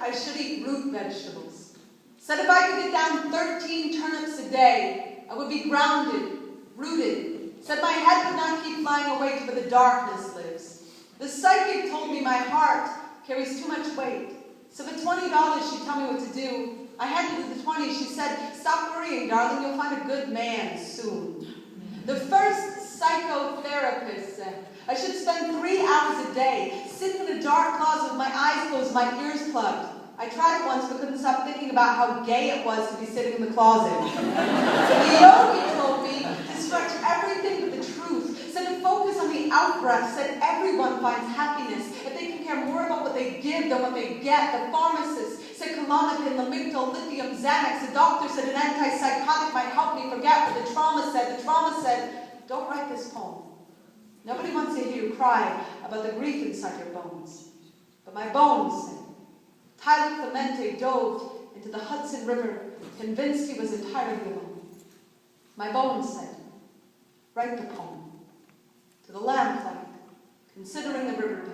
I should eat root vegetables. Said if I could get down 13 turnips a day, I would be grounded, rooted. Said my head would not keep flying away to where the darkness lives. The psychic told me my heart carries too much weight. So for $20, she'd tell me what to do. I handed her the 20. She said, stop worrying, darling. You'll find a good man soon. The first psychotherapist said I should spend 3 hours a day sitting in a dark closet with my eyes closed, my ears plugged. I tried it once but couldn't stop thinking about how gay it was to be sitting in the closet. The yogi told me to stretch everything but the truth. Said to focus on the out-breath. Said everyone finds happiness if they can care more about what they give than what they get. The pharmacist said Klonopin, Lamictal, lithium, Xanax. The doctor said an antipsychotic might help me forget what the trauma said. The trauma said, don't write this poem. Nobody wants to hear you cry about the grief inside your bones. But my bones said, Tyler Clemente dove into the Hudson River, convinced he was entirely alone. My bones said, write the poem. To the lamplight, considering the riverbed.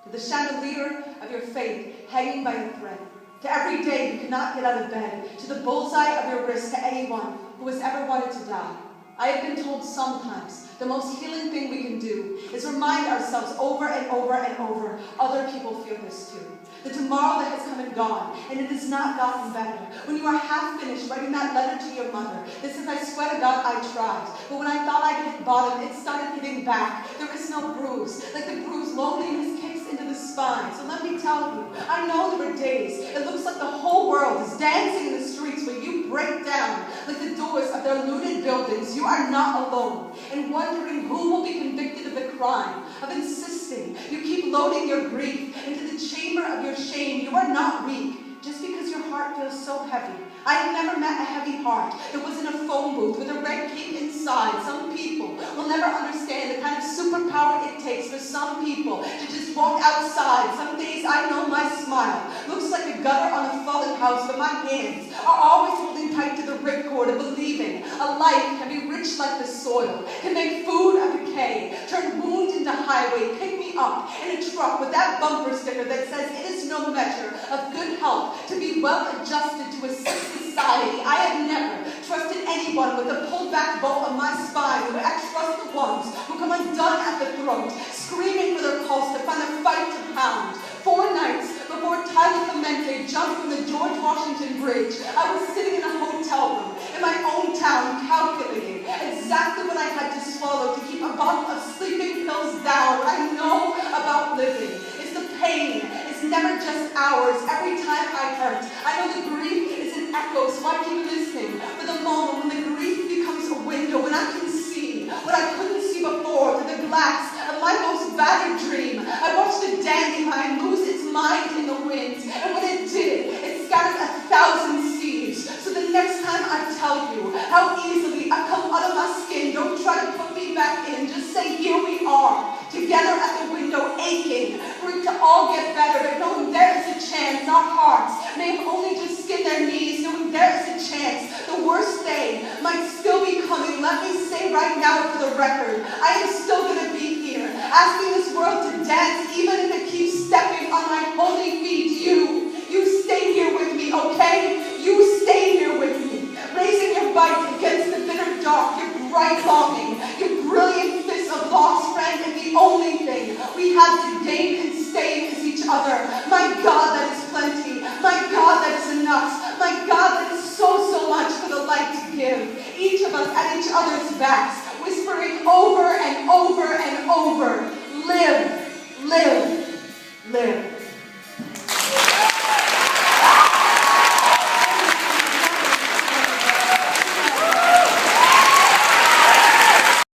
To the chandelier of your faith, hanging by a thread. To every day you cannot get out of bed. To the bullseye of your wrist, to anyone who has ever wanted to die. I have been told sometimes the most healing thing we can do is remind ourselves over and over and over, other people feel this too. The tomorrow that has come and gone, and it has not gotten better. When you are half finished writing that letter to your mother, this is, I swear to God, I tried. But when I thought I'd hit bottom, it started hitting back. There is no bruise. Like the bruise, loneliness kicks into the spine. So let me tell you, I know there are days it looks like the whole world is dancing in the streets where you break down like the doors of their looted buildings. You are not alone. And wondering who will be convicted of the crime of insisting you keep loading your grief into the chamber of your shame. You are not weak just because your heart feels so heavy. I have never met a heavy heart that was in a phone booth with a red cape inside. Some people will never understand the kind of superpower it takes for some people to just walk outside. Some days I know my smile looks like a gutter on a fallen house, but my hands are always holding tight to the ripcord of believing a life can be rich like the soil, can make food of decay, turn wound into highway, pick me up in a truck with that bumper sticker that says it is no measure of good health to be well adjusted to a society. I have never trusted anyone with a pulled back bow of my spine, but I trust the ones who come undone at the throat, screaming for their pulse to find a fight to pound. 4 nights before Tyler Clemente jumped from the George Washington Bridge, I was sitting in a hotel room in my own town calculating exactly what I had to swallow to keep a bottle of sleeping pills down. What I know about living is the pain. It's never just ours. Every time I hurt, I know the grief is an echo, so I keep listening for the moment when the grief becomes a window, when I can see what I couldn't see before through the glass of my most battered dream. I watched a dandelion lose its mind in the wind, and when it did, it scattered 1,000 seeds. So the next time I tell you how easily I come out of my skin, don't try to put me back in. Just say, here we are, together at the window, aching for it to all get better, but knowing there is a chance our hearts may have only just skinned their knees, knowing there is a chance the worst day might still be coming. Let me say right now for the record, I am still going to be here, asking this world to dance, even if it keeps stepping on my holy feet. You stay here with me, okay? You stay here with me, raising your bite against the bitter dark, your bright longing, your brilliant fist of lost friend, and the only thing we have to gain and stay is each other. My God, that is plenty. My God, that is enough. My God, that is so much for the light to give. Each of us at each other's backs, whispering over and over and over, live, live, live.